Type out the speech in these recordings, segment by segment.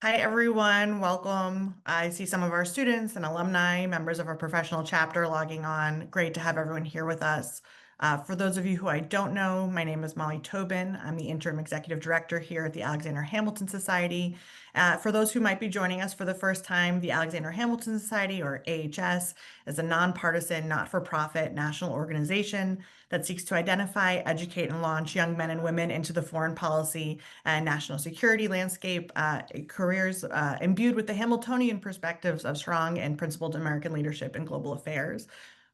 Hi, everyone. Welcome. I see some of our students and alumni, members of our professional chapter logging on. Great to have everyone here with us. For those of you who I don't know, my name is Molly Tobin. I'm the interim executive director here at the Alexander Hamilton Society. For those who might be joining us for the first time, the Alexander Hamilton Society, or AHS, is a nonpartisan, not-for-profit national organization that seeks to identify, educate, and launch young men and women into the foreign policy and national security landscape, careers imbued with the Hamiltonian perspectives of strong and principled American leadership in global affairs.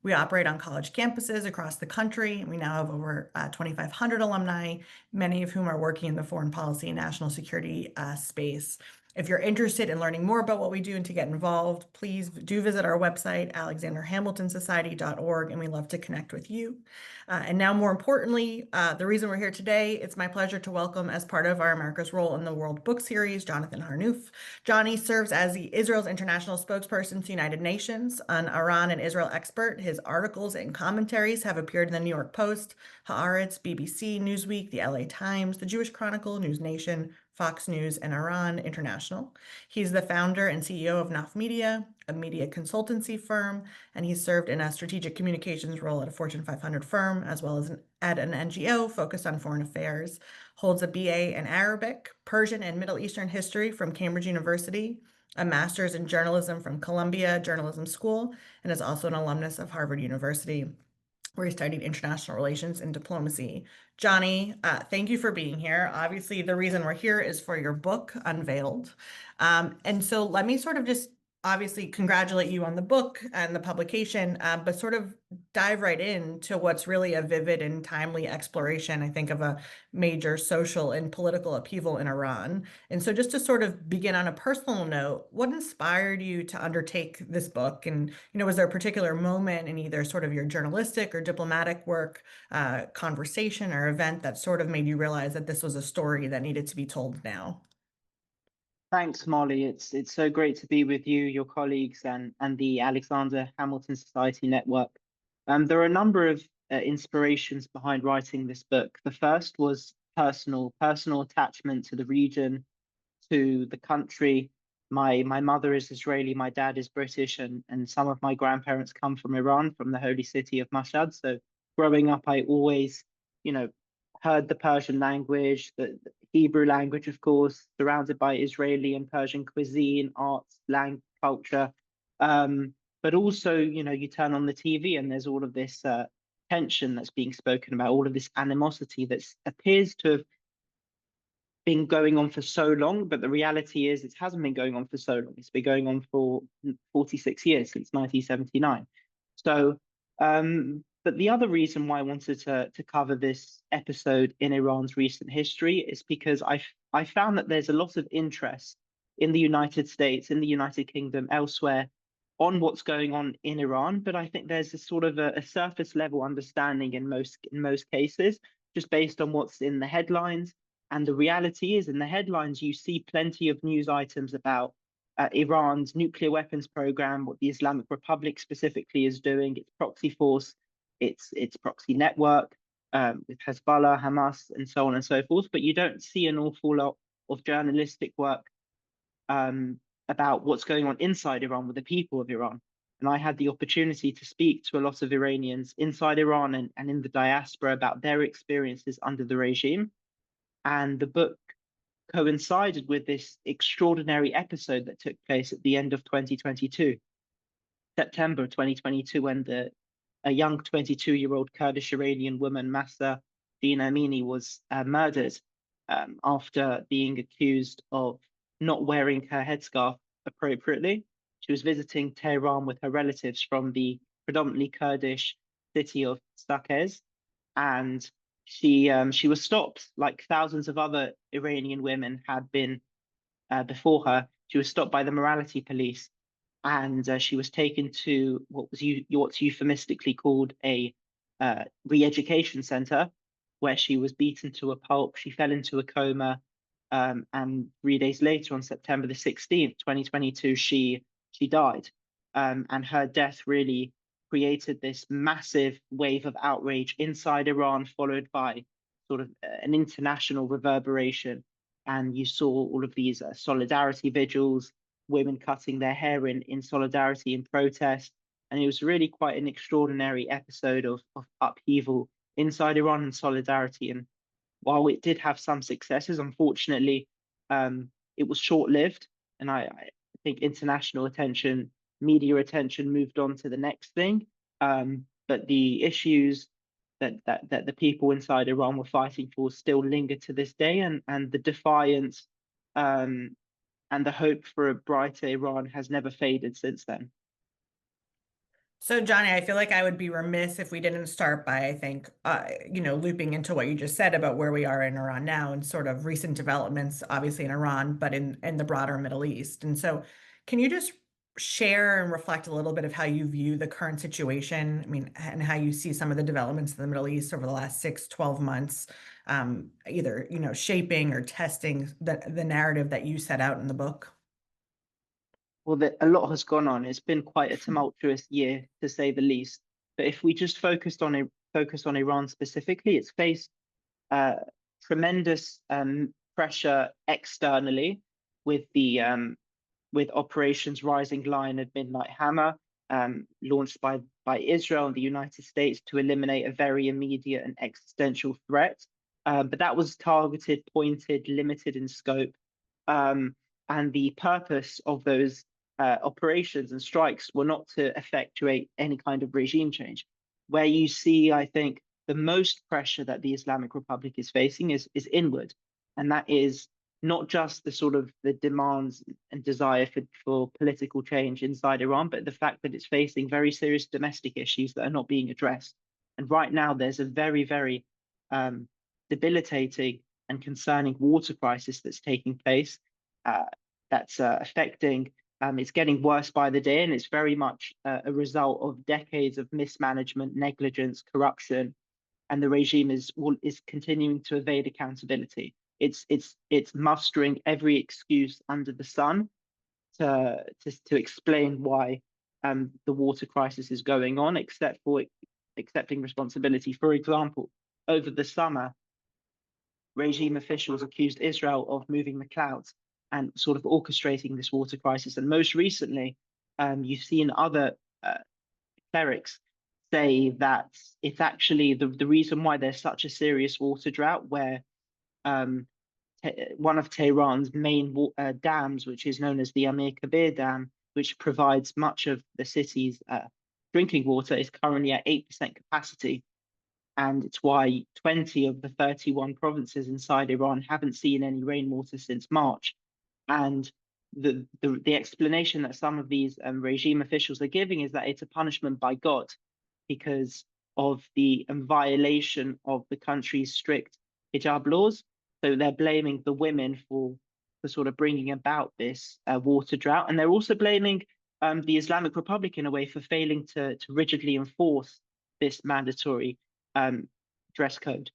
We operate on college campuses across the country. We now have over 2,500 alumni, many of whom are working in the foreign policy and national security space. If you're interested in learning more about what we do and to get involved, please do visit our website, alexanderhamiltonsociety.org, and we love to connect with you. And now, more importantly, the reason we're here today, it's my pleasure to welcome, as part of our America's Role in the World book series, Jonathan Harounoff. Johnny serves as the Israel's international spokesperson to United Nations, an Iran and Israel expert. His articles and commentaries have appeared in the New York Post, Haaretz, BBC, Newsweek, the LA Times, the Jewish Chronicle, News Nation, Fox News, and Iran International. He's the founder and CEO of Naf Media, a media consultancy firm, and he's served in a strategic communications role at a Fortune 500 firm, as well as at an NGO focused on foreign affairs. Holds a BA in Arabic, Persian, and Middle Eastern history from Cambridge University, a master's in journalism from Columbia Journalism School, and is also an alumnus of Harvard University, where he studied international relations and diplomacy. Johnny, thank you for being here. Obviously, the reason we're here is for your book, Unveiled. And so let me sort of just obviously congratulate you on the book and the publication, but sort of dive right into what's really a vivid and timely exploration, I think, of a major social and political upheaval in Iran. And so just to sort of begin on a personal note, what inspired you to undertake this book? And, was there a particular moment in either sort of your journalistic or diplomatic work, conversation or event that sort of made you realize that this was a story that needed to be told now? Thanks, Molly. It's so great to be with you, your colleagues, and the Alexander Hamilton Society Network. There are a number of inspirations behind writing this book. The first was personal attachment to the region, to the country. My mother is Israeli, my dad is British, and some of my grandparents come from Iran, from the holy city of Mashhad. So growing up, I always, you know, heard the Persian language, the Hebrew language, of course, surrounded by Israeli and Persian cuisine, arts, language, culture. But also, you turn on the TV and there's all of this tension that's being spoken about, all of this animosity that appears to have been going on for so long, but the reality is it hasn't been going on for so long. It's been going on for 46 years, since 1979. So, but the other reason why I wanted to cover this episode in Iran's recent history is because I found that there's a lot of interest in the United States, in the United Kingdom, elsewhere, on what's going on in Iran. But I think there's a sort of a surface level understanding in most cases, just based on what's in the headlines. And the reality is, in the headlines, you see plenty of news items about Iran's nuclear weapons program, what the Islamic Republic specifically is doing, its proxy force, its proxy network, with Hezbollah, Hamas, and so on and so forth. But you don't see an awful lot of journalistic work about what's going on inside Iran with the people of Iran. And I had the opportunity to speak to a lot of Iranians inside Iran and in the diaspora about their experiences under the regime. And the book coincided with this extraordinary episode that took place at the end of 2022, September 2022, when a young 22-year-old Kurdish-Iranian woman, Mahsa Jina Amini, was murdered after being accused of not wearing her headscarf appropriately. She was visiting Tehran with her relatives from the predominantly Kurdish city of Saqqez, and she was stopped, like thousands of other Iranian women had been before her. She was stopped by the morality police, and she was taken to what's euphemistically called a re-education center, where she was beaten to a pulp. She fell into a coma, and 3 days later, on September the 16th, 2022, she died. And her death really created this massive wave of outrage inside Iran, followed by sort of an international reverberation. and you saw all of these solidarity vigils, women cutting their hair in solidarity and protest. And it was really quite an extraordinary episode of upheaval inside Iran and solidarity. And while it did have some successes, unfortunately, it was short-lived. And I think international attention, media attention moved on to the next thing. But the issues that the people inside Iran were fighting for still linger to this day, and the defiance and the hope for a brighter Iran has never faded since then. So, Johnny, I feel like I would be remiss if we didn't start by, I think, looping into what you just said about where we are in Iran now and sort of recent developments, obviously in Iran, but in the broader Middle East. And so, can you just share and reflect a little bit of how you view the current situation? I mean, and how you see some of the developments in the Middle East over the last 6, 12 months, either, shaping or testing the narrative that you set out in the book? Well, a lot has gone on. It's been quite a tumultuous year, to say the least. But if we just focus on Iran specifically, it's faced uh, tremendous pressure externally with the with operations Rising Lion and Midnight Hammer, launched by Israel and the United States to eliminate a very immediate and existential threat. But that was targeted, pointed, limited in scope. And the purpose of those operations and strikes were not to effectuate any kind of regime change. Where you see, I think, the most pressure that the Islamic Republic is facing is inward, and that is not just the sort of the demands and desire for political change inside Iran, but the fact that it's facing very serious domestic issues that are not being addressed. And right now, there's a very, very debilitating and concerning water crisis that's taking place, that's affecting. It's getting worse by the day, and it's very much a result of decades of mismanagement, negligence, corruption, and the regime is continuing to evade accountability. It's mustering every excuse under the sun to explain why the water crisis is going on, except for accepting responsibility. For example, over the summer, regime officials accused Israel of moving the clouds and sort of orchestrating this water crisis. And most recently, you've seen other clerics say that it's actually the reason why there's such a serious water drought, where one of Tehran's main dams, which is known as the Amir Kabir Dam, which provides much of the city's drinking water, is currently at 8% capacity. And it's why 20 of the 31 provinces inside Iran haven't seen any rainwater since March. And the explanation that some of these regime officials are giving is that it's a punishment by God because of the violation of the country's strict hijab laws. So they're blaming the women for sort of bringing about this water drought. And they're also blaming the Islamic Republic in a way for failing to rigidly enforce this mandatory dress code.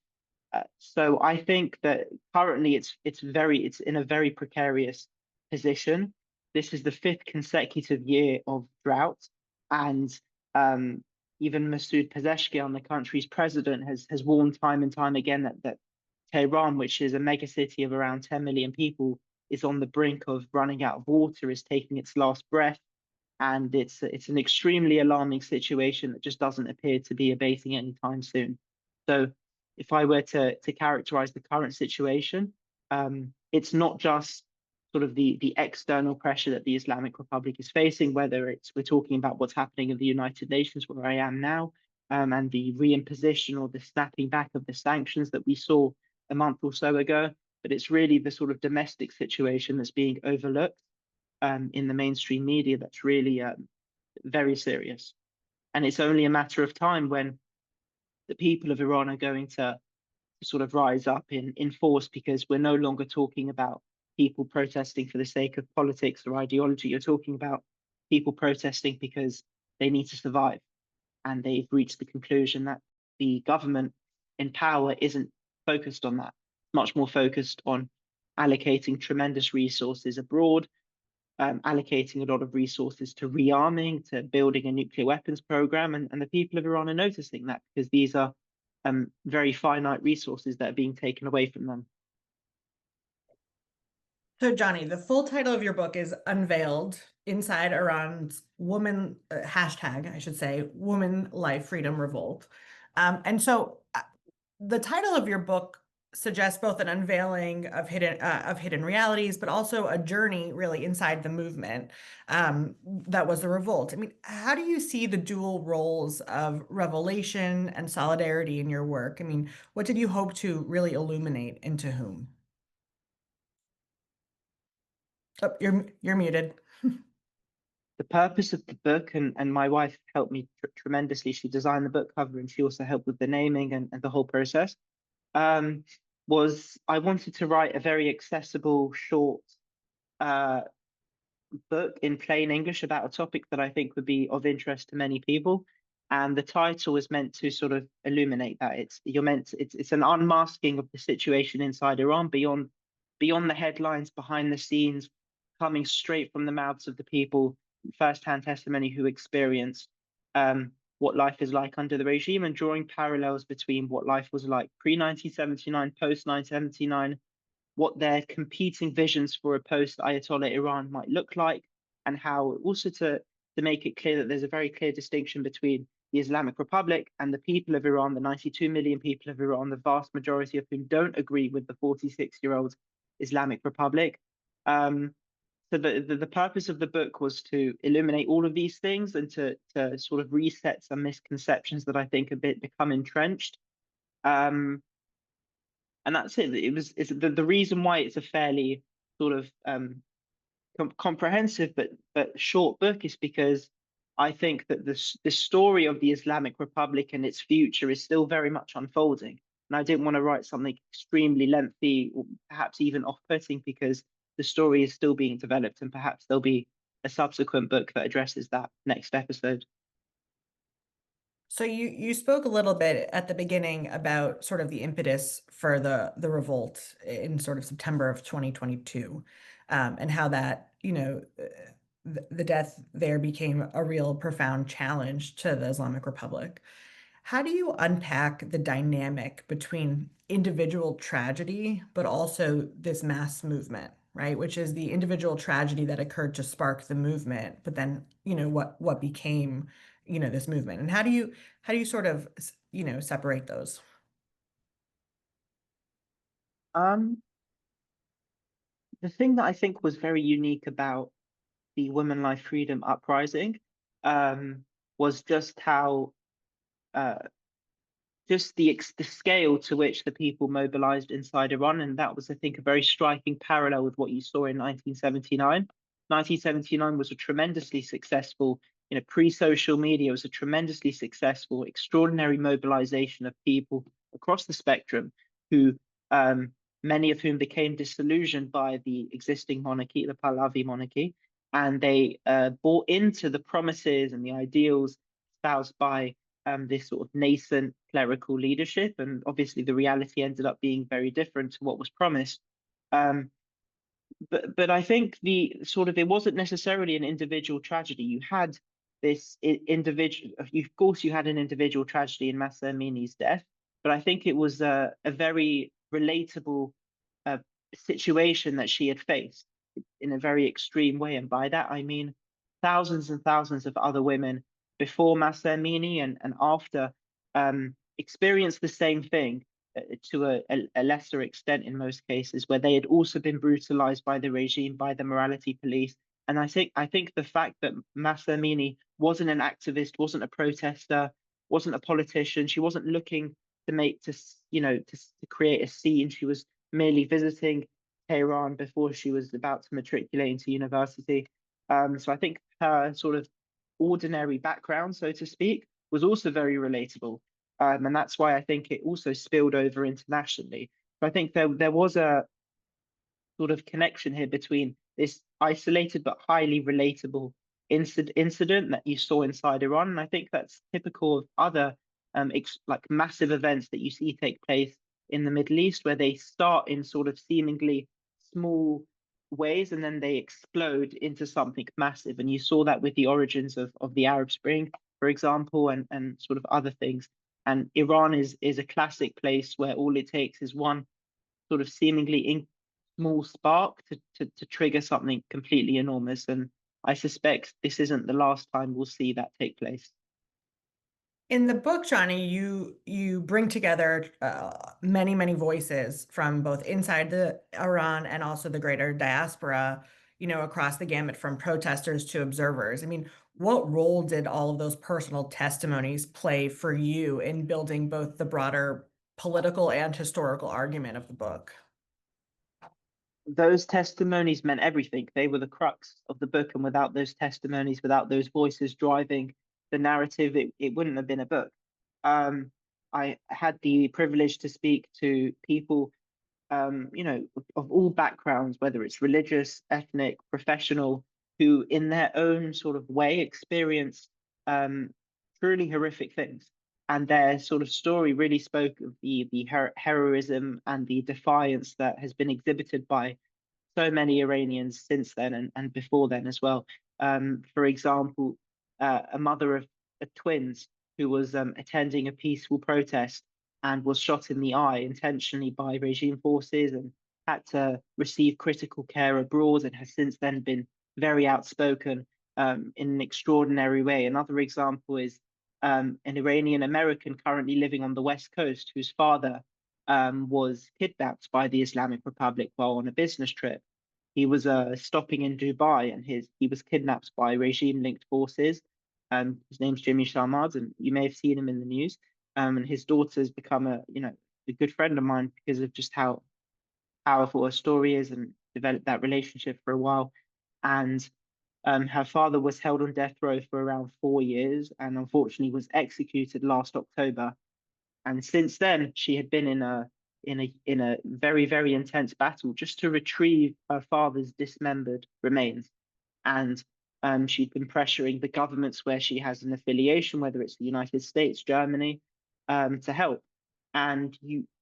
So I think that currently it's in a very precarious position. This is the 5th consecutive year of drought, and even Masoud Pezeshkian, the country's president, has warned time and time again that Tehran, which is a mega city of around 10 million people, is on the brink of running out of water, is taking its last breath, and it's an extremely alarming situation that just doesn't appear to be abating anytime soon. So if I were to characterize the current situation, it's not just sort of the external pressure that the Islamic Republic is facing, whether we're talking about what's happening in the United Nations, where I am now, and the reimposition or the snapping back of the sanctions that we saw a month or so ago, but it's really the sort of domestic situation that's being overlooked in the mainstream media that's really very serious. And it's only a matter of time when the people of Iran are going to sort of rise up in force, because we're no longer talking about people protesting for the sake of politics or ideology. You're talking about people protesting because they need to survive. And they've reached the conclusion that the government in power isn't focused on that. Much more focused on allocating tremendous resources abroad, allocating a lot of resources to rearming, to building a nuclear weapons program. And the people of Iran are noticing that, because these are very finite resources that are being taken away from them. So, Johnny, the full title of your book is Unveiled Inside Iran's Woman, hashtag, I should say, Woman, Life, Freedom, Revolt. The title of your book suggests both an unveiling of hidden realities, but also a journey really inside the movement that was the revolt. I mean, how do you see the dual roles of revelation and solidarity in your work? I mean, what did you hope to really illuminate into whom? Oh, you're muted. The purpose of the book, and my wife helped me tremendously. She designed the book cover and she also helped with the naming and the whole process. Um, was I wanted to write a very accessible, short uh, book in plain English about a topic that I think would be of interest to many people. And the title is meant to sort of illuminate that. It's an unmasking of the situation inside Iran beyond the headlines, behind the scenes, coming straight from the mouths of the people, first-hand testimony who experienced what life is like under the regime, and drawing parallels between what life was like pre-1979, post-1979, what their competing visions for a post-Ayatollah Iran might look like, and how also to make it clear that there's a very clear distinction between the Islamic Republic and the people of Iran, the 92 million people of Iran, the vast majority of whom don't agree with the 46-year-old Islamic Republic. So the purpose of the book was to illuminate all of these things and to sort of reset some misconceptions that I think a bit become entrenched. And that's it. It's the reason why it's a fairly sort of comprehensive but short book is because I think that the story of the Islamic Republic and its future is still very much unfolding. And I didn't want to write something extremely lengthy or perhaps even off-putting because the story is still being developed and perhaps there'll be a subsequent book that addresses that next episode. So you spoke a little bit at the beginning about sort of the impetus for the revolt in sort of September of 2022, and how that, the death there became a real profound challenge to the Islamic Republic. How do you unpack the dynamic between individual tragedy, but also this mass movement, right? Which is the individual tragedy that occurred to spark the movement, but then, what became, this movement. And how do you sort of, separate those? Um, the thing that I think was very unique about the Women Life Freedom uprising was just how uh, just the scale to which the people mobilized inside Iran. And that was, I think, a very striking parallel with what you saw in 1979. 1979 was a tremendously successful, pre-social media, was a tremendously successful, extraordinary mobilization of people across the spectrum who, many of whom became disillusioned by the existing monarchy, the Pahlavi monarchy, and they bought into the promises and the ideals espoused by this sort of nascent clerical leadership. And obviously, the reality ended up being very different to what was promised. Um, but I think the sort of it wasn't necessarily an individual tragedy. You had this individual, of course, you had an individual tragedy in Mahsa Amini's death, but I think it was a very relatable uh, situation that she had faced in a very extreme way. And by that, I mean thousands and thousands of other women before Mahsa Amini and after experienced the same thing to a lesser extent in most cases, where they had also been brutalized by the regime, by the morality police. And I think the fact that Mahsa Amini wasn't an activist, wasn't a protester, wasn't a politician, she wasn't looking to to create a scene. She was merely visiting Tehran before she was about to matriculate into university. So I think her sort of ordinary background, so to speak, was also very relatable. And that's why I think it also spilled over internationally. So I think there was a sort of connection here between this isolated but highly relatable incident that you saw inside Iran. And I think that's typical of other like massive events that you see take place in the Middle East, where they start in sort of seemingly small ways and then they explode into something massive. And you saw that with the origins of the Arab Spring, for example, and sort of other things. And Iran is a classic place where all it takes is one sort of seemingly small spark to trigger something completely enormous. And I suspect this isn't the last time we'll see that take place. In the book, Johnny, you bring together many voices from both inside the Iran and also the greater diaspora, across the gamut from protesters to observers. I mean, what role did all of those personal testimonies play for you in building both the broader political and historical argument of the book? Those testimonies meant everything. They were the crux of the book, and without those testimonies, without those voices driving the narrative, it wouldn't have been a book. Um, I had the privilege to speak to people, of all backgrounds, whether it's religious, ethnic, professional, who in their own sort of way experienced um, truly horrific things. And their sort of story really spoke of the heroism and the defiance that has been exhibited by so many Iranians since then and before then as well. For example, a mother of twins who was attending a peaceful protest and was shot in the eye intentionally by regime forces and had to receive critical care abroad and has since then been very outspoken in an extraordinary way. Another example is an Iranian American currently living on the West Coast whose father was kidnapped by the Islamic Republic while on a business trip. He was stopping in Dubai and he was kidnapped by regime-linked forces. His name's Jimmy Sharmad, and you may have seen him in the news. And his daughter's become a good friend of mine because of just how powerful her story is and developed that relationship for a while. And her father was held on death row for around 4 years and unfortunately was executed last October. And since then, she had been in a very intense battle just to retrieve her father's dismembered remains. And she'd been pressuring the governments where she has an affiliation, whether it's the United States, Germany, to help. And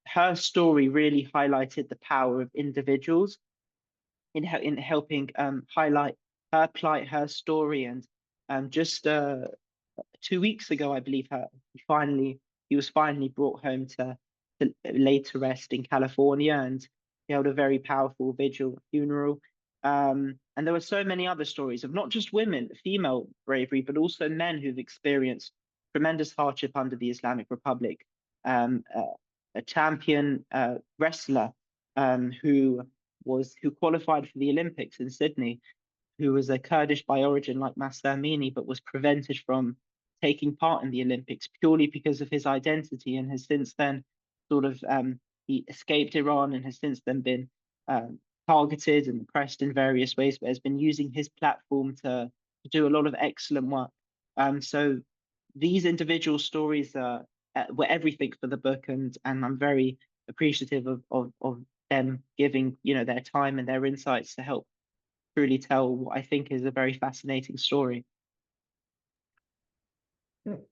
her story really highlighted the power of individuals in helping highlight her plight, her story. And just 2 weeks ago, I believe he was finally brought home to lay to rest in California, and he held a very powerful vigil funeral. And there were so many other stories of not just women, female bravery, but also men who've experienced tremendous hardship under the Islamic Republic. A champion wrestler who qualified for the Olympics in Sydney, who was a Kurdish by origin like Mahsa Amini, but was prevented from taking part in the Olympics purely because of his identity, and has since then sort of he escaped Iran and has since then been targeted and oppressed in various ways, but has been using his platform to do a lot of excellent work. So these individual stories were everything for the book, and I'm very appreciative of them giving their time and their insights to help truly tell what I think is a very fascinating story.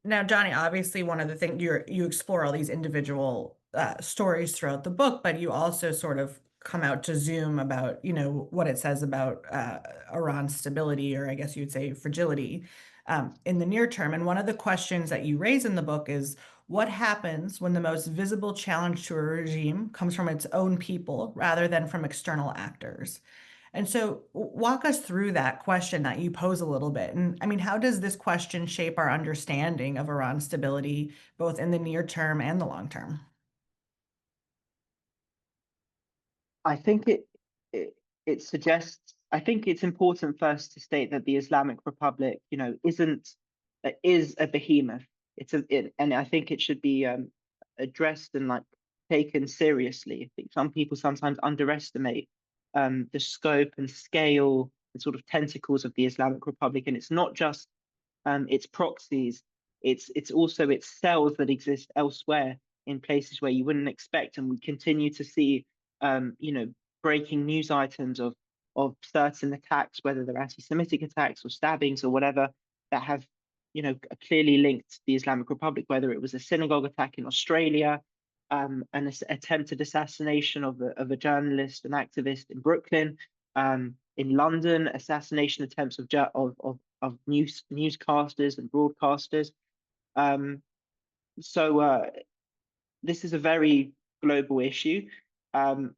Now, Johnny, obviously, one of the things you explore all these individual stories throughout the book, but you also sort of come out to Zoom about, what it says about Iran's stability, or I guess you'd say fragility, in the near term. And one of the questions that you raise in the book is what happens when the most visible challenge to a regime comes from its own people rather than from external actors? And so, walk us through that question that you pose a little bit. And I mean, how does this question shape our understanding of Iran's stability, both in the near term and the long term? I think it suggests. I think it's important first to state that the Islamic Republic, isn't is a behemoth. And I think it should be addressed and like taken seriously. I think some people sometimes underestimate the scope and scale and sort of tentacles of the Islamic Republic, and it's not just its proxies. It's also its cells that exist elsewhere in places where you wouldn't expect, and we continue to see breaking news items of certain attacks, whether they're anti-Semitic attacks or stabbings or whatever, that have clearly linked the Islamic Republic. Whether it was a synagogue attack in Australia, an attempted assassination of a journalist and activist in Brooklyn, in London, assassination attempts of newscasters and broadcasters. So this is a very global issue. Um,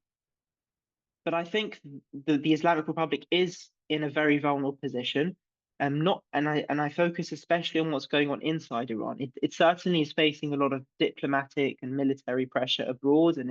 But I think the Islamic Republic is in a very vulnerable position. Not and I focus especially on what's going on inside Iran. It certainly is facing a lot of diplomatic and military pressure abroad, and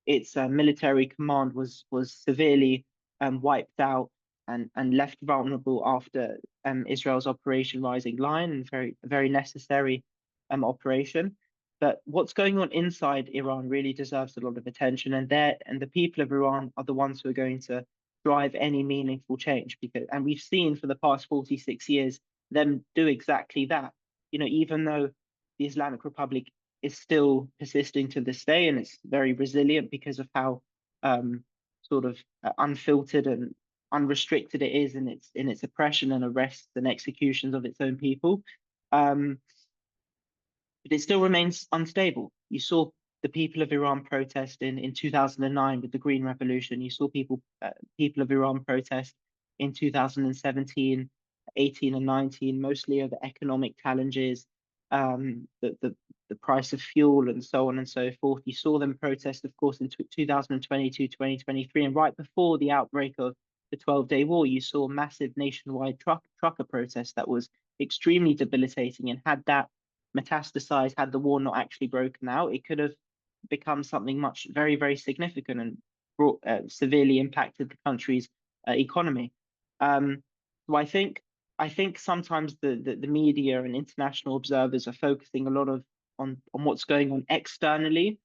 its military command was severely wiped out and left vulnerable after Israel's Operation Rising Lion, and very necessary operation. But what's going on inside Iran really deserves a lot of attention, and the people of Iran are the ones who are going to drive any meaningful change. And we've seen for the past 46 years them do exactly that. Even though the Islamic Republic is still persisting to this day, and it's very resilient because of how sort of unfiltered and unrestricted it is in its oppression and arrests and executions of its own people. But it still remains unstable. You saw the people of Iran protest in 2009 with the Green Revolution. You saw people of Iran protest in 2017, 18, and 19, mostly over economic challenges, the price of fuel, and so on and so forth. You saw them protest, of course, in 2022, 2023, and right before the outbreak of the 12-day war, you saw massive nationwide trucker protest that was extremely debilitating, and had that metastasized, had the war not actually broken out, it could have become something very, very significant and brought severely impacted the country's economy. So I think sometimes the media and international observers are focusing a lot on what's going on externally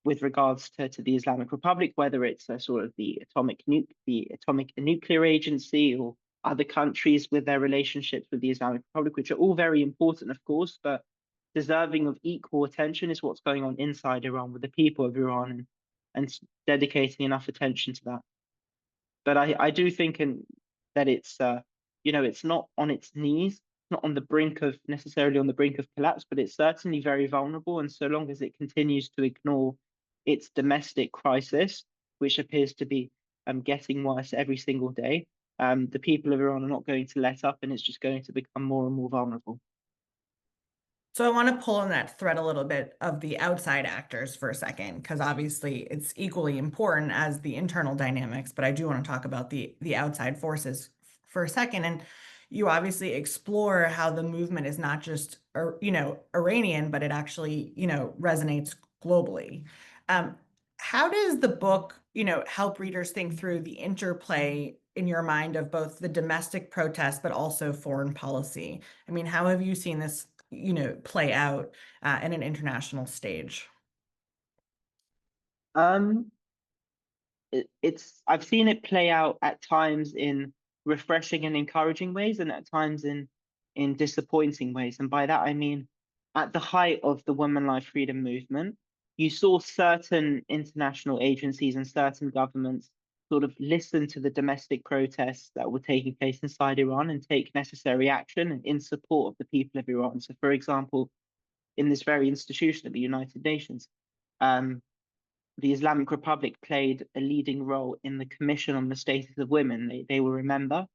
with regards to the Islamic Republic, whether it's sort of the atomic and nuclear agency, or other countries with their relationships with the Islamic Republic, which are all very important, of course, but deserving of equal attention is what's going on inside Iran with the people of Iran, and dedicating enough attention to that. But I do think that it's not on its knees, not necessarily on the brink of collapse, but it's certainly very vulnerable. And so long as it continues to ignore its domestic crisis, which appears to be getting worse every single day, the people of Iran are not going to let up, and it's just going to become more and more vulnerable. So I want to pull on that thread a little bit of the outside actors for a second, because obviously it's equally important as the internal dynamics, but I do want to talk about the outside forces for a second. And you obviously explore how the movement is not just, Iranian, but it actually, resonates globally. How does the book, help readers think through the interplay in your mind of both the domestic protests, but also foreign policy? I mean, how have you seen this, play out in an international stage? Um, I've seen it play out at times in refreshing and encouraging ways, and at times in disappointing ways. And by that I mean, at the height of the women life freedom movement, you saw certain international agencies and certain governments sort of listen to the domestic protests that were taking place inside Iran and take necessary action in support of the people of Iran. So, for example, in this very institution of the United Nations, um, the Islamic Republic played a leading role in the Commission on the Status of Women. They were a member,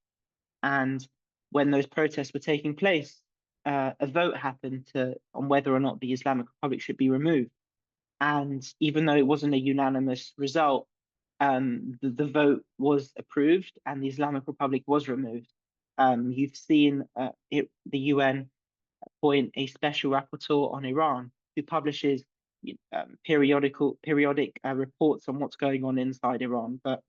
and when those protests were taking place, a vote happened on whether or not the Islamic Republic should be removed. And even though it wasn't a unanimous result, the vote was approved, and the Islamic Republic was removed. You've seen the UN appoint a special rapporteur on Iran who publishes periodic reports on what's going on inside Iran. But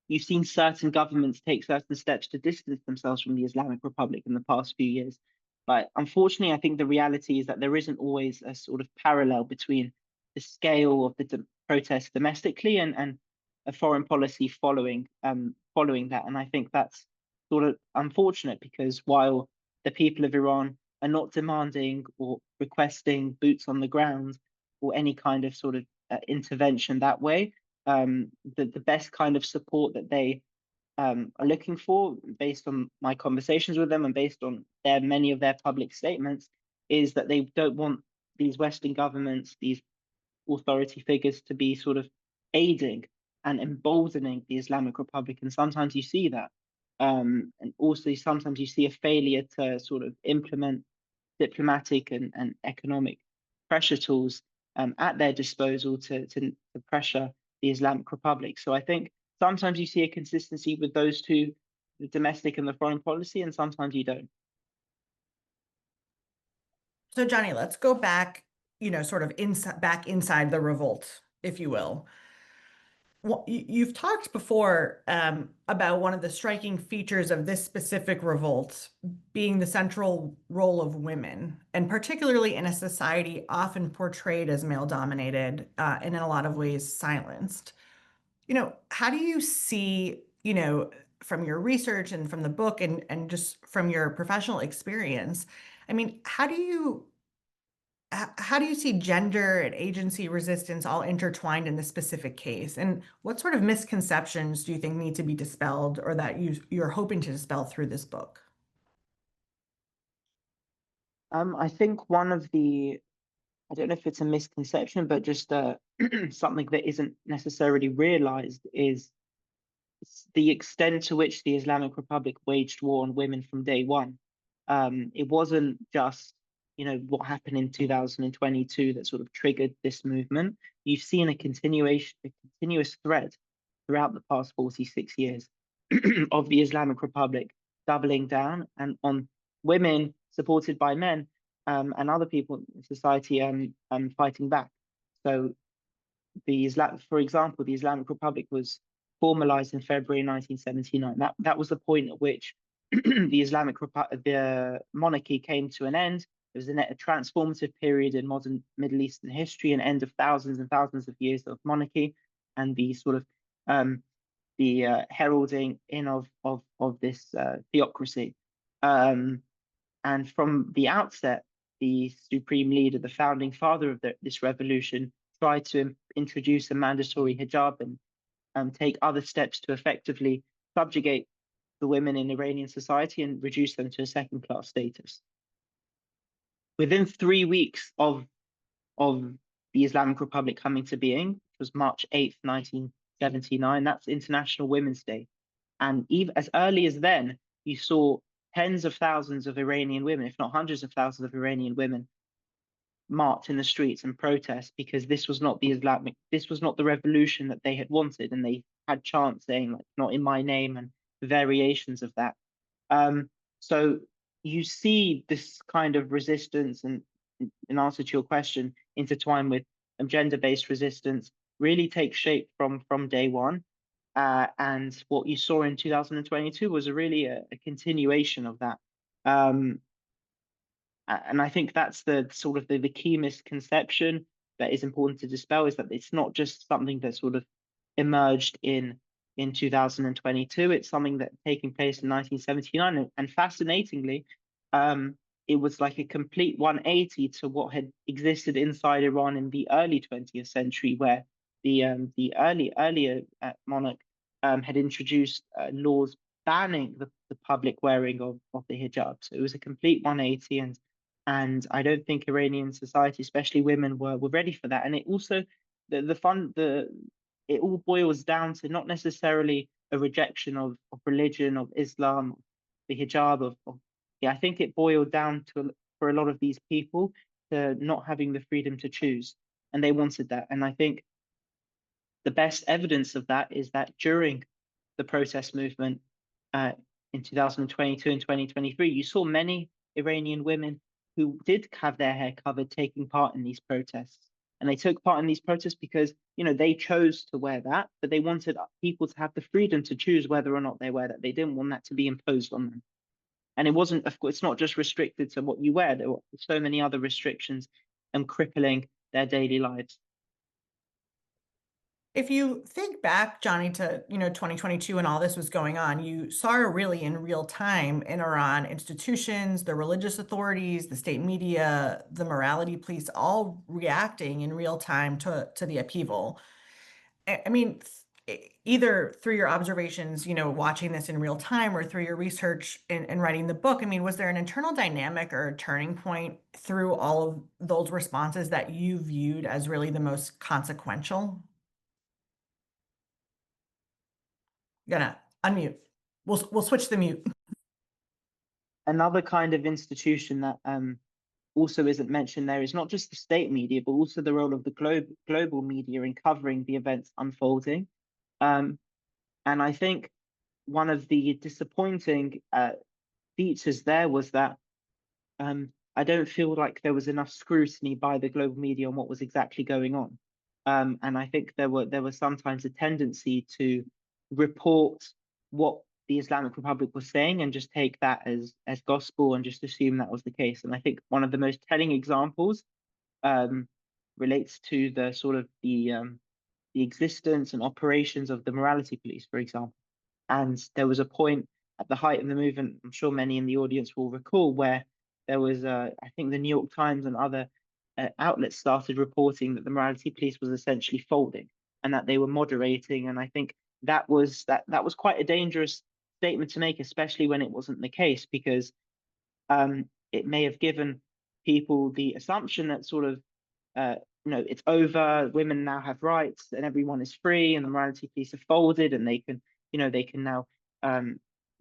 you've seen certain governments take certain steps to distance themselves from the Islamic Republic in the past few years. But unfortunately, I think the reality is that there isn't always a sort of parallel between the scale of the protests domestically and a foreign policy following that. And I think that's sort of unfortunate, because while the people of Iran are not demanding or requesting boots on the ground or any kind of sort of intervention that way, the best kind of support that they are looking for, based on my conversations with them and based on many of their public statements, is that they don't want these Western governments, these authority figures, to be sort of aiding and emboldening the Islamic Republic. And sometimes you see that. And also sometimes you see a failure to sort of implement diplomatic and economic pressure tools at their disposal to pressure the Islamic Republic. So I think sometimes you see a consistency with those two, the domestic and the foreign policy, and sometimes you don't. So Johnny, let's go back, sort of back inside the revolt, if you will. Well, you've talked before about one of the striking features of this specific revolt being the central role of women, and particularly in a society often portrayed as male-dominated and in a lot of ways silenced. How do you see, from your research and from the book and just from your professional experience, I mean, how do you see gender and agency resistance all intertwined in this specific case? And what sort of misconceptions do you think need to be dispelled or that you're hoping to dispel through this book? I think one of the, I don't know if it's a misconception, but just something that isn't necessarily realized is the extent to which the Islamic Republic waged war on women from day one. It wasn't just, what happened in 2022 that sort of triggered this movement. You've seen a continuous thread throughout the past 46 years of the Islamic Republic doubling down and on women supported by men and other people in society fighting back. So for example, the Islamic Republic was formalized in February 1979. That was the point at which the monarchy came to an end. It was a transformative period in modern Middle Eastern history, an end of thousands and thousands of years of monarchy, and the sort of heralding in of this theocracy. And from the outset, the supreme leader, the founding father of this revolution, tried to introduce a mandatory hijab and take other steps to effectively subjugate the women in Iranian society and reduce them to a second-class status. Within 3 weeks of the Islamic Republic coming to being, which was March 8th, 1979, that's International Women's Day. And even as early as then, you saw tens of thousands of Iranian women, if not hundreds of thousands of Iranian women, march in the streets and protest because this was not the revolution that they had wanted, and they had chants saying like "not in my name" and variations of that. So you see this kind of resistance, and in answer to your question, intertwined with gender-based resistance, really take shape from day one. And what you saw in 2022 was really a continuation of that. And I think that's the sort of the key misconception that is important to dispel, is that it's not just something that sort of emerged in 2022. It's something that taking place in 1979, and fascinatingly, it was like a complete 180 to what had existed inside Iran in the early 20th century, where the earlier monarch had introduced laws banning the public wearing of the hijab. So it was a complete 180, and I don't think Iranian society, especially women, were ready for that. And it also it all boils down to not necessarily a rejection of religion, of Islam, the hijab, I think it boiled down to, for a lot of these people, to not having the freedom to choose, and they wanted that. And I think the best evidence of that is that during the protest movement in 2022 and 2023, you saw many Iranian women who did have their hair covered taking part in these protests. And they took part in these protests because, they chose to wear that, but they wanted people to have the freedom to choose whether or not they wear that. They didn't want that to be imposed on them. And it wasn't, of course, it's not just restricted to what you wear. There were so many other restrictions and crippling their daily lives. If you think back, Johnny, to 2022 and all this was going on, you saw really in real time in Iran institutions, the religious authorities, the state media, the morality police, all reacting in real time to the upheaval. I mean, either through your observations, watching this in real time, or through your research and writing the book, I mean, was there an internal dynamic or a turning point through all of those responses that you viewed as really the most consequential? Gonna unmute. We'll switch the mute. Another kind of institution that also isn't mentioned there is not just the state media, but also the role of the global media in covering the events unfolding. Um, and I think one of the disappointing features there was that I don't feel like there was enough scrutiny by the global media on what was exactly going on. And I think there was sometimes a tendency to report what the Islamic Republic was saying and just take that as gospel and just assume that was the case. And I think one of the most telling examples um, relates to the sort of the existence and operations of the morality police, for example. And there was a point at the height of the movement, I'm sure many in the audience will recall, where there was, I think the New York Times and other outlets started reporting that the morality police was essentially folding and that they were moderating. And I think that was quite a dangerous statement to make, especially when it wasn't the case, because it may have given people the assumption that sort of it's over, women now have rights and everyone is free and the morality police are folded and they can now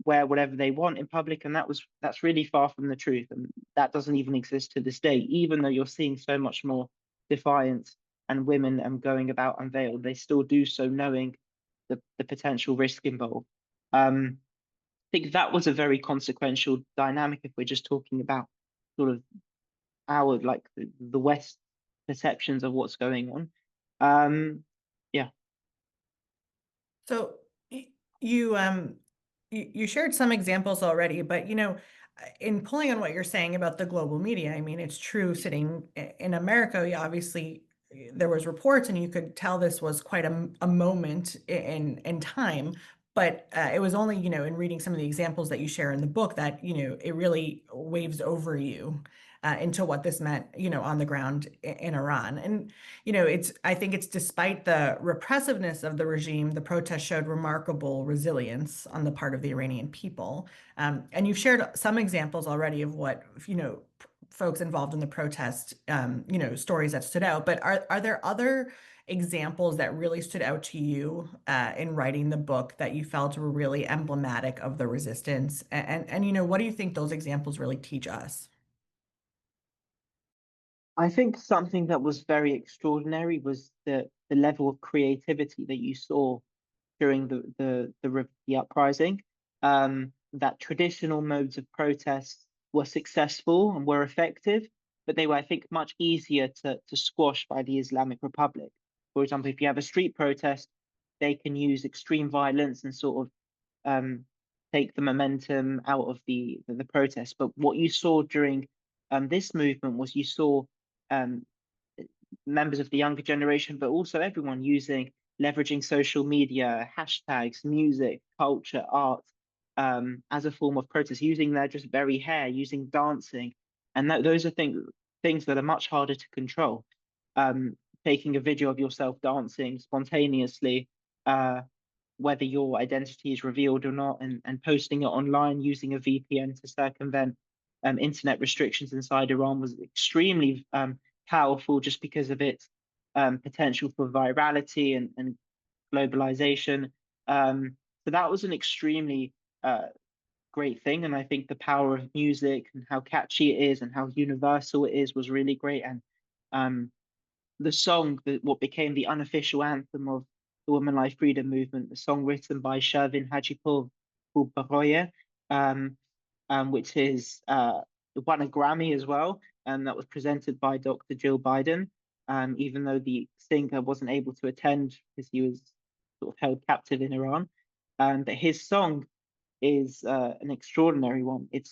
wear whatever they want in public. And that's really far from the truth. And that doesn't even exist to this day, even though you're seeing so much more defiance and women going about unveiled, they still do so knowing the potential risk involved. I think that was a very consequential dynamic if we're just talking about sort of our like the West perceptions of what's going on. Yeah. So you you shared some examples already, but in pulling on what you're saying about the global media, I mean, it's true sitting in America, obviously there was reports and you could tell this was quite a moment in time, but it was only, in reading some of the examples that you share in the book that, it really waves over you into what this meant, on the ground in Iran. And I think it's despite the repressiveness of the regime, the protests showed remarkable resilience on the part of the Iranian people. And you've shared some examples already of what, folks involved in the protest, stories that stood out. But are there other examples that really stood out to you in writing the book that you felt were really emblematic of the resistance? And what do you think those examples really teach us? I think something that was very extraordinary was the level of creativity that you saw during the uprising. That traditional modes of protest were successful and were effective, but they were, I think, much easier to squash by the Islamic Republic. For example, if you have a street protest, they can use extreme violence and sort of take the momentum out of the protest. But what you saw during this movement was you saw um, members of the younger generation, but also everyone leveraging social media, hashtags, music, culture, art, as a form of protest, using their just very hair, using dancing, and those are things that are much harder to control. Taking a video of yourself dancing spontaneously, whether your identity is revealed or not, and posting it online using a VPN to circumvent internet restrictions inside Iran was extremely powerful just because of its potential for virality and globalization. So that was an extremely great thing. And I think the power of music and how catchy it is and how universal it is was really great. And the song, what became the unofficial anthem of the Women Life Freedom Movement, the song written by Shervin Hajipur called Baroye, which is won a Grammy as well, and that was presented by Dr. Jill Biden, even though the singer wasn't able to attend because he was sort of held captive in Iran. But his song is an extraordinary one. It's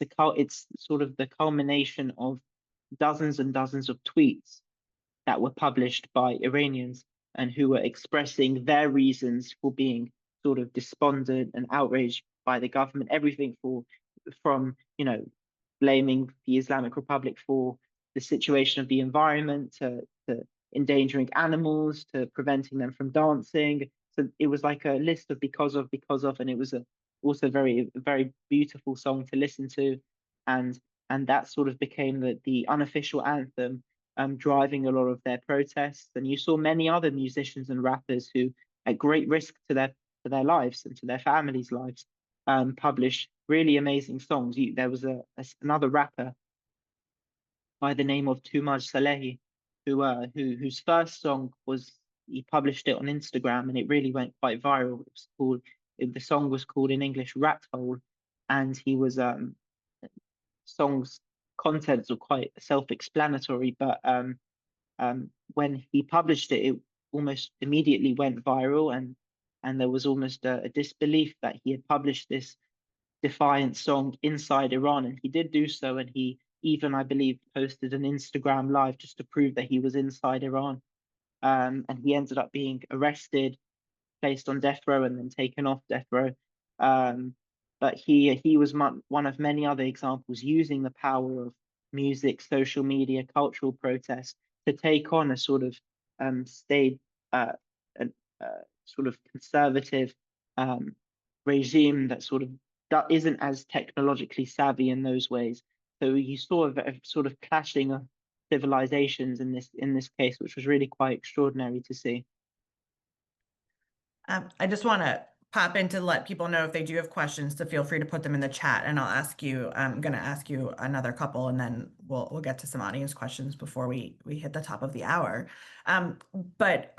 sort of the culmination of dozens and dozens of tweets that were published by Iranians and who were expressing their reasons for being sort of despondent and outraged by the government. Everything from blaming the Islamic Republic for the situation of the environment to endangering animals to preventing them from dancing. So it was like a list of because of, and it was also very beautiful song to listen to, and that sort of became the unofficial anthem, driving a lot of their protests. And you saw many other musicians and rappers who, at great risk to their lives and to their families' lives, publish really amazing songs. There was another rapper by the name of Tumaj Salehi, whose first song was, he published it on Instagram and it really went quite viral. It was called, the song was called in English Rat Hole, and he was song's contents were quite self-explanatory, but when he published it, it almost immediately went viral, and there was almost a disbelief that he had published this defiance song inside Iran, and he did do so, and he even, I believe, posted an Instagram live just to prove that he was inside Iran. And he ended up being arrested, placed on death row, and then taken off death row. But he was one of many other examples using the power of music, social media, cultural protest to take on a sort of stayed a sort of conservative regime that sort of that isn't as technologically savvy in those ways. So you saw a sort of clashing of civilizations in this case, which was really quite extraordinary to see. I just want to pop in to let people know if they do have questions to feel free to put them in the chat, and I'll ask you. I'm going to ask you another couple, and then we'll get to some audience questions before we hit the top of the hour. But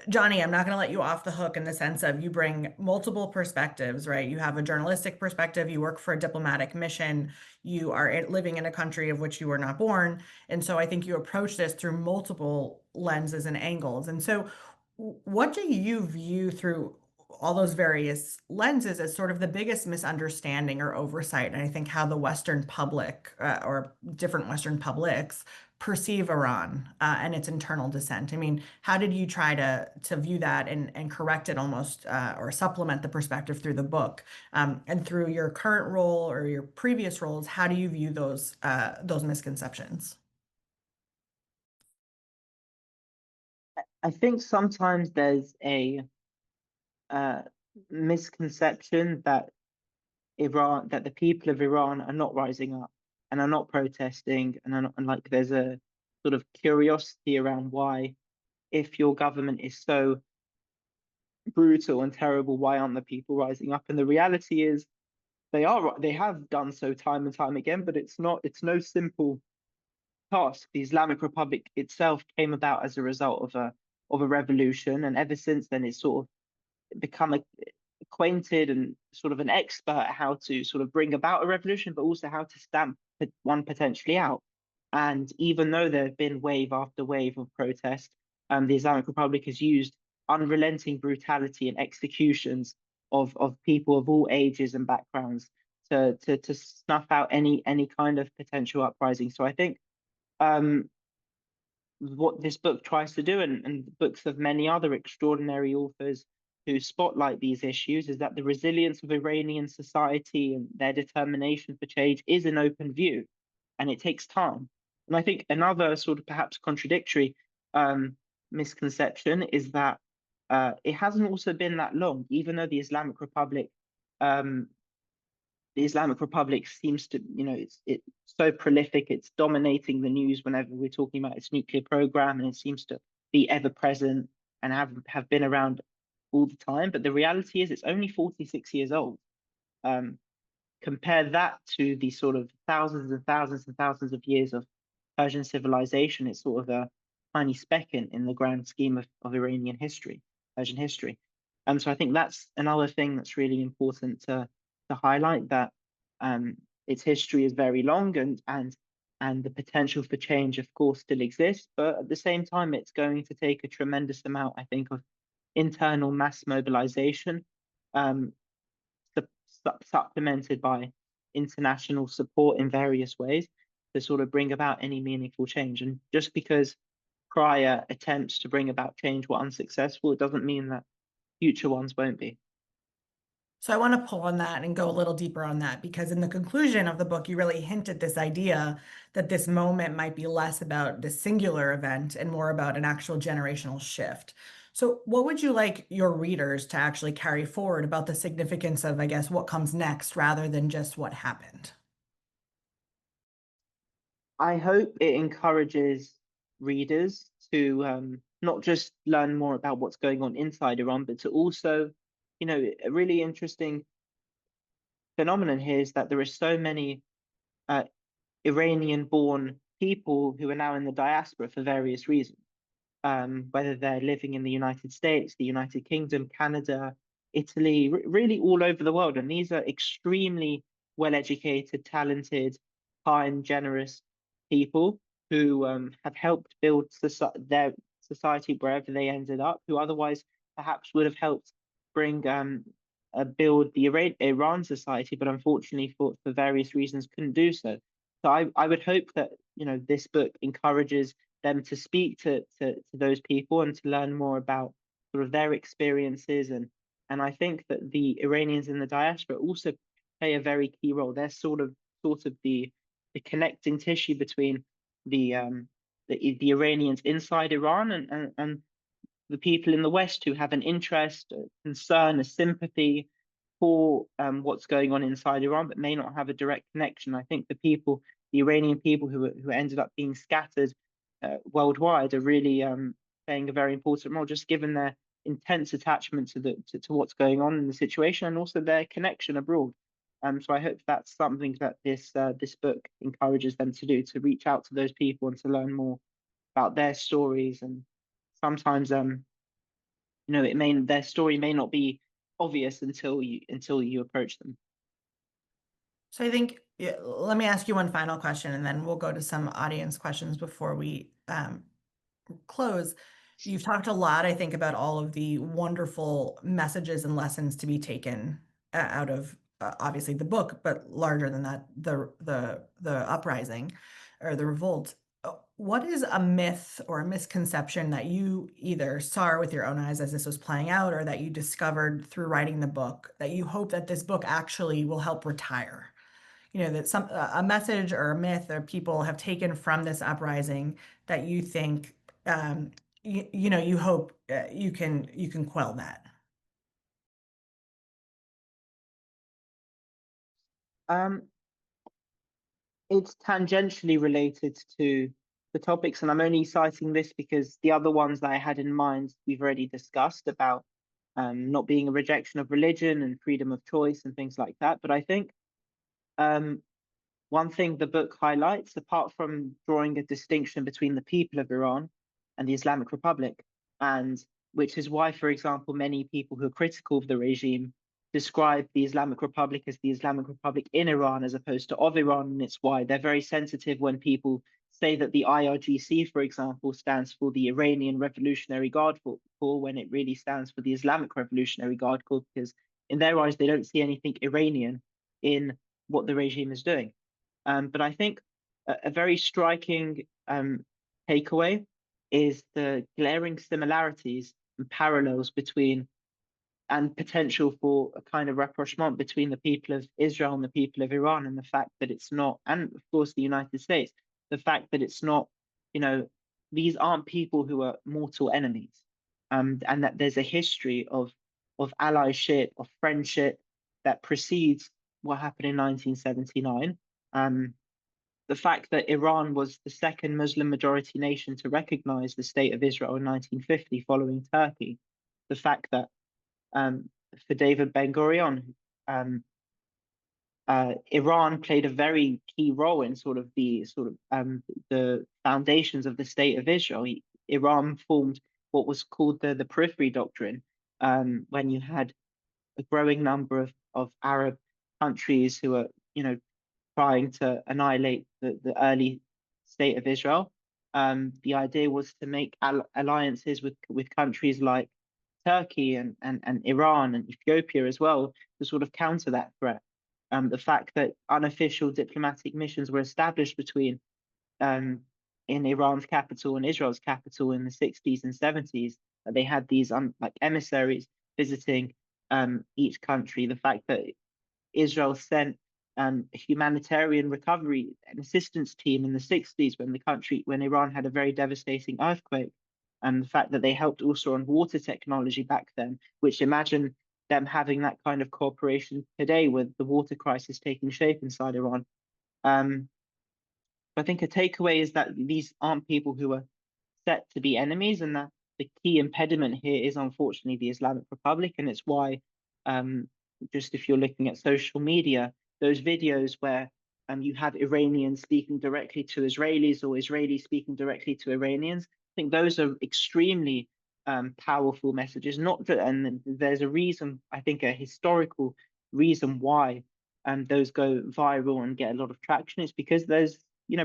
Johnny, I'm not going to let you off the hook in the sense of you bring multiple perspectives, right? You have a journalistic perspective. You work for a diplomatic mission. You are living in a country of which you were not born, and so I think you approach this through multiple lenses and angles. And so what do you view through all those various lenses as sort of the biggest misunderstanding or oversight? And I think how the Western public or different Western publics perceive Iran and its internal dissent. I mean, how did you try to view that and correct it almost or supplement the perspective through the book? And through your current role or your previous roles, how do you view those misconceptions? I think sometimes there's a misconception that that the people of Iran are not rising up and are not protesting, and like there's a sort of curiosity around why, if your government is so brutal and terrible, why aren't the people rising up? And the reality is they have done so time and time again, but it's no simple task. The Islamic Republic itself came about as a result of a revolution, and ever since then it's sort of become acquainted and sort of an expert at how to sort of bring about a revolution, but also how to stamp one potentially out. And even though there have been wave after wave of protest, the Islamic Republic has used unrelenting brutality and executions of people of all ages and backgrounds to snuff out any kind of potential uprising. So I think what this book tries to do, and books of many other extraordinary authors who spotlight these issues, is that the resilience of Iranian society and their determination for change is an open view, and it takes time. And I think another sort of perhaps contradictory misconception is that it hasn't also been that long, even though the Islamic Republic seems to, it's so prolific, it's dominating the news whenever we're talking about its nuclear program, and it seems to be ever present and have been around all the time. But the reality is it's only 46 years old. Compare that to the sort of thousands and thousands and thousands of years of Persian civilization. It's sort of a tiny speck in the grand scheme of Iranian history, Persian history. And so I think that's another thing that's really important to highlight, that its history is very long, and the potential for change, of course, still exists. But at the same time, it's going to take a tremendous amount, I think, of internal mass mobilization, supplemented by international support in various ways to sort of bring about any meaningful change. And just because prior attempts to bring about change were unsuccessful, it doesn't mean that future ones won't be. So I want to pull on that and go a little deeper on that, because in the conclusion of the book, you really hinted this idea that this moment might be less about the singular event and more about an actual generational shift. So what would you like your readers to actually carry forward about the significance of, I guess, what comes next rather than just what happened? I hope it encourages readers to not just learn more about what's going on inside Iran, but to also, a really interesting phenomenon here is that there are so many Iranian-born people who are now in the diaspora for various reasons, whether they're living in the United States, the United Kingdom, Canada, Italy, really all over the world. And these are extremely well-educated, talented, kind, generous people who have helped build their society wherever they ended up, who otherwise perhaps would have helped bring build the Iran society, but unfortunately for various reasons couldn't do so. So I would hope that this book encourages them to speak to those people and to learn more about sort of their experiences, and I think that the Iranians in the diaspora also play a very key role. They're sort of the connecting tissue between the the Iranians inside Iran and the people in the West who have an interest, a concern, a sympathy for what's going on inside Iran, but may not have a direct connection. I think the Iranian people who ended up being scattered worldwide are really playing a very important role, just given their intense attachment to what's going on in the situation and also their connection abroad. So I hope that's something that this book encourages them to do, to reach out to those people and to learn more about their stories. And sometimes their story may not be obvious until you approach them. So I think, yeah, let me ask you one final question, and then we'll go to some audience questions before we close. You've talked a lot, I think, about all of the wonderful messages and lessons to be taken out of obviously the book, but larger than that, the uprising or the revolt. What is a myth or a misconception that you either saw with your own eyes as this was playing out, or that you discovered through writing the book that you hope that this book actually will help retire? That a message or a myth that people have taken from this uprising that you think you hope you can quell that. Um, it's tangentially related to the topics, and I'm only citing this because the other ones that I had in mind we've already discussed about not being a rejection of religion and freedom of choice and things like that. But I think one thing the book highlights, apart from drawing a distinction between the people of Iran and the Islamic Republic, and which is why, for example, many people who are critical of the regime describe the Islamic Republic as the Islamic Republic in Iran as opposed to of Iran, and it's why they're very sensitive when people say that the IRGC, for example, stands for the Iranian Revolutionary Guard Corps, when it really stands for the Islamic Revolutionary Guard Corps, because in their eyes, they don't see anything Iranian in what the regime is doing. But I think a very striking takeaway is the glaring similarities and parallels between, and potential for a kind of rapprochement between the people of Israel and the people of Iran, and the fact that it's not, and of course the United States, the fact that it's not, these aren't people who are mortal enemies, and that there's a history of allyship, of friendship that precedes what happened in 1979. The fact that Iran was the second Muslim majority nation to recognize the state of Israel in 1950 following Turkey. The fact that for David Ben-Gurion, Iran played a very key role in the foundations of the state of Israel. Iran formed what was called the periphery doctrine, when you had a growing number of Arab countries who are, trying to annihilate the early state of Israel. The idea was to make alliances with countries like Turkey and Iran and Ethiopia as well to sort of counter that threat. The fact that unofficial diplomatic missions were established between in Iran's capital and Israel's capital in the 60s and 70s, that they had these like emissaries visiting each country. The fact that Israel sent a humanitarian recovery and assistance team in the 60s when Iran had a very devastating earthquake, and the fact that they helped also on water technology back then, which, imagine them having that kind of cooperation today with the water crisis taking shape inside Iran. I think a takeaway is that these aren't people who are set to be enemies, and that the key impediment here is unfortunately the Islamic Republic, and it's why just if you're looking at social media, those videos where you have Iranians speaking directly to Israelis or Israelis speaking directly to Iranians. I think those are extremely powerful messages. And there's a reason, I think, a historical reason why those go viral and get a lot of traction. It's because there's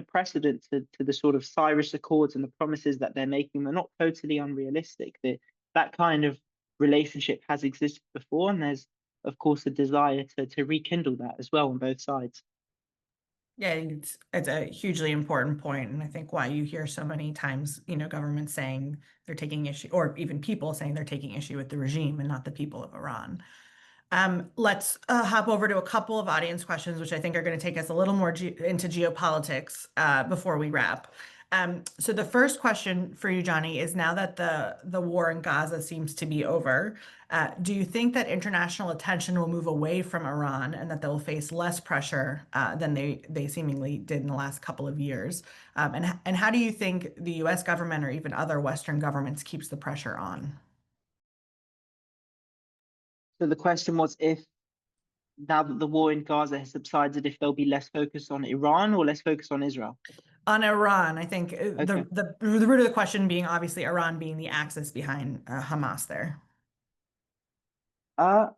precedent to the sort of Cyrus Accords and the promises that they're making. They're not totally unrealistic. That kind of relationship has existed before, and there's of course a desire to rekindle that as well on both sides. Yeah, it's a hugely important point, and I think why you hear so many times, governments saying they're taking issue, or even people saying they're taking issue with the regime and not the people of Iran. Let's hop over to a couple of audience questions, which I think are going to take us a little more into geopolitics before we wrap. So the first question for you, Johnny, is now that the war in Gaza seems to be over, do you think that international attention will move away from Iran and that they'll face less pressure than they seemingly did in the last couple of years? And how do you think the U.S. government or even other Western governments keeps the pressure on? So the question was, if now that the war in Gaza has subsided, if there'll be less focus on Iran or less focus on Israel? On Iran, I think Okay. the root of the question being obviously Iran being the axis behind Hamas there. Uh,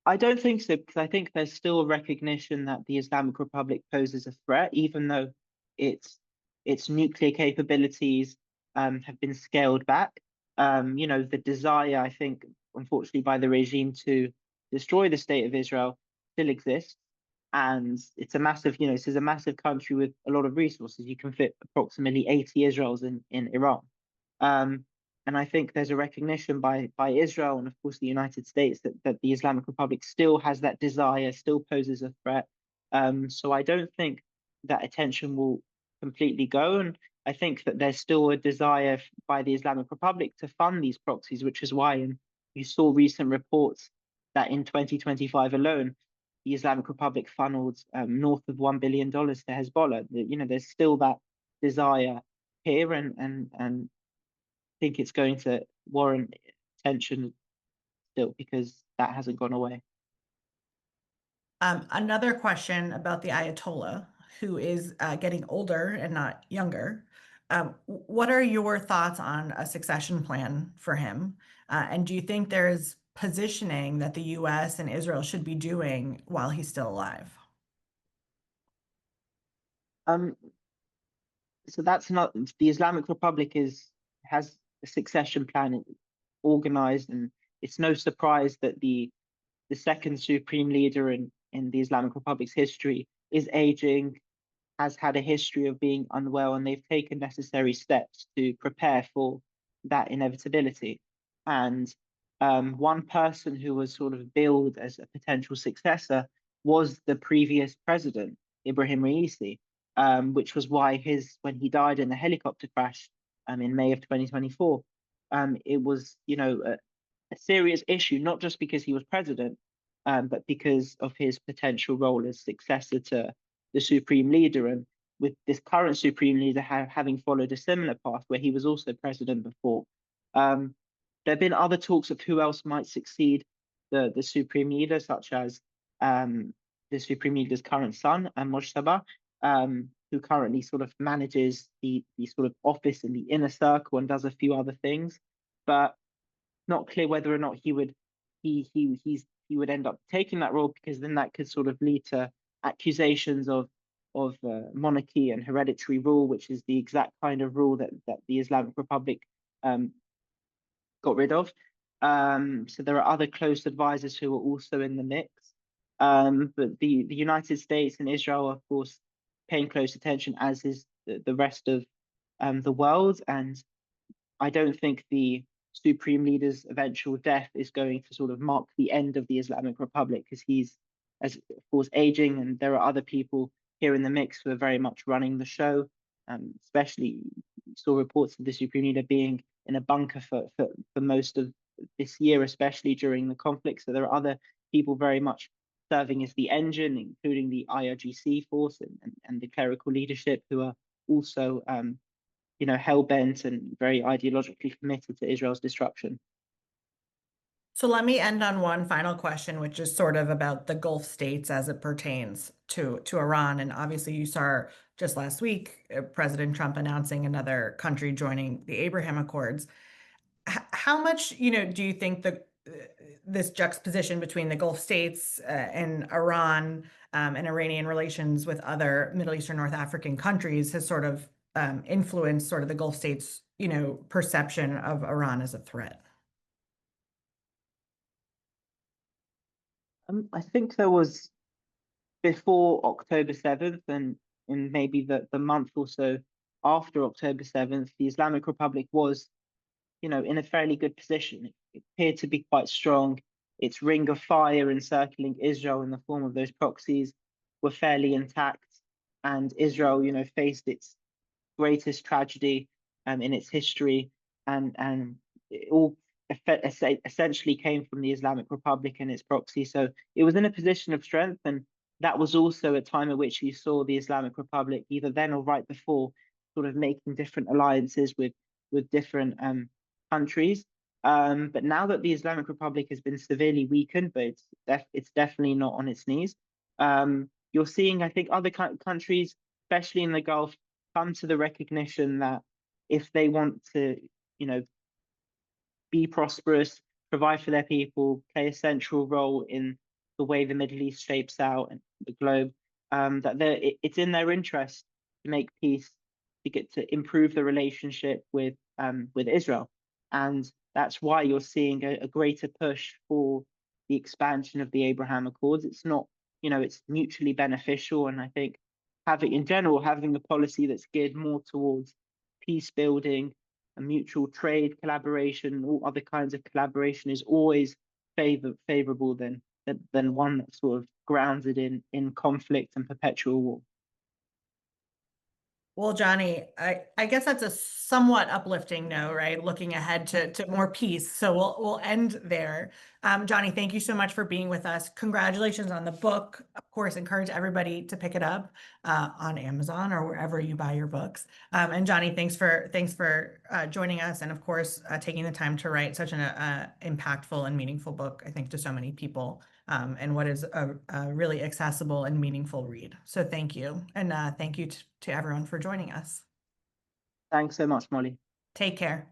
I don't think so, because I think there's still a recognition that the Islamic Republic poses a threat, even though its nuclear capabilities have been scaled back. The desire, I think, unfortunately, by the regime to destroy the state of Israel still exists. And it's a massive, this is a massive country with a lot of resources. You can fit approximately 80 Israels in Iran. Um, and I think there's a recognition by Israel and, of course, the United States that the Islamic Republic still has that desire, still poses a threat. So I don't think that attention will completely go. And I think that there's still a desire by the Islamic Republic to fund these proxies, which is why you saw recent reports that in 2025 alone, the Islamic Republic funneled north of $1 billion to Hezbollah. There's still that desire here, and think it's going to warrant attention still because that hasn't gone away. Another question about the Ayatollah, who is getting older and not younger. What are your thoughts on a succession plan for him? And do you think there's positioning that the US and Israel should be doing while he's still alive? Um, so that's not the Islamic Republic has a succession plan organized, and it's no surprise that the second supreme leader in the Islamic Republic's history is aging, has had a history of being unwell, and they've taken necessary steps to prepare for that inevitability. And one person who was sort of billed as a potential successor was the previous president, Ibrahim Raisi, which was why when he died in the helicopter crash in May of 2024, it was a serious issue, not just because he was president, but because of his potential role as successor to the supreme leader. And with this current supreme leader having followed a similar path where he was also president before, there have been other talks of who else might succeed the supreme leader, such as the supreme leader's current son, Mojtaba, who currently sort of manages the sort of office in the inner circle and does a few other things, but not clear whether or not he would end up taking that role, because then that could sort of lead to accusations of monarchy and hereditary rule, which is the exact kind of rule that the Islamic Republic got rid of. So there are other close advisors who are also in the mix. But the United States and Israel are, of course, paying close attention, as is the rest of the world. And I don't think the supreme leader's eventual death is going to sort of mark the end of the Islamic Republic, because he's, as of course, aging, and there are other people here in the mix who are very much running the show. Especially saw reports of the supreme leader being in a bunker for most of this year, especially during the conflict. So there are other people very much serving as the engine, including the IRGC force and the clerical leadership, who are also hell-bent and very ideologically committed to Israel's destruction. So let me end on one final question, which is sort of about the Gulf states as it pertains. to Iran. And obviously, you saw just last week President Trump announcing another country joining the Abraham Accords. How much, do you think this juxtaposition between the Gulf states and Iran and Iranian relations with other Middle Eastern, North African countries has sort of influenced sort of the Gulf states, perception of Iran as a threat? I think there was before October 7th and in maybe the month or so after October 7th, the Islamic Republic was, in a fairly good position. It appeared to be quite strong. Its ring of fire encircling Israel in the form of those proxies were fairly intact. And Israel, faced its greatest tragedy in its history, and it all essentially came from the Islamic Republic and its proxy. So it was in a position of strength, and that was also a time at which you saw the Islamic Republic, either then or right before, sort of making different alliances with different countries. But now that the Islamic Republic has been severely weakened, but it's definitely not on its knees. You're seeing, I think, other countries, especially in the Gulf, come to the recognition that if they want to, be prosperous, provide for their people, play a central role in the way the Middle East shapes out and the globe, that it's in their interest to make peace, to get to improve the relationship with Israel, and that's why you're seeing a greater push for the expansion of the Abraham Accords. It's not, it's mutually beneficial, and I think having a policy that's geared more towards peace building, a mutual trade collaboration, all other kinds of collaboration is always favorable than one that's sort of grounded in conflict and perpetual war. Well, Johnny, I guess that's a somewhat uplifting note, right? Looking ahead to more peace. So we'll end there. Johnny, thank you so much for being with us. Congratulations on the book. Of course, encourage everybody to pick it up on Amazon or wherever you buy your books. And Johnny, thanks for joining us, and of course, taking the time to write such an impactful and meaningful book, I think, to so many people. And what is a really accessible and meaningful read. So thank you. And thank you to everyone for joining us. Thanks so much, Molly. Take care.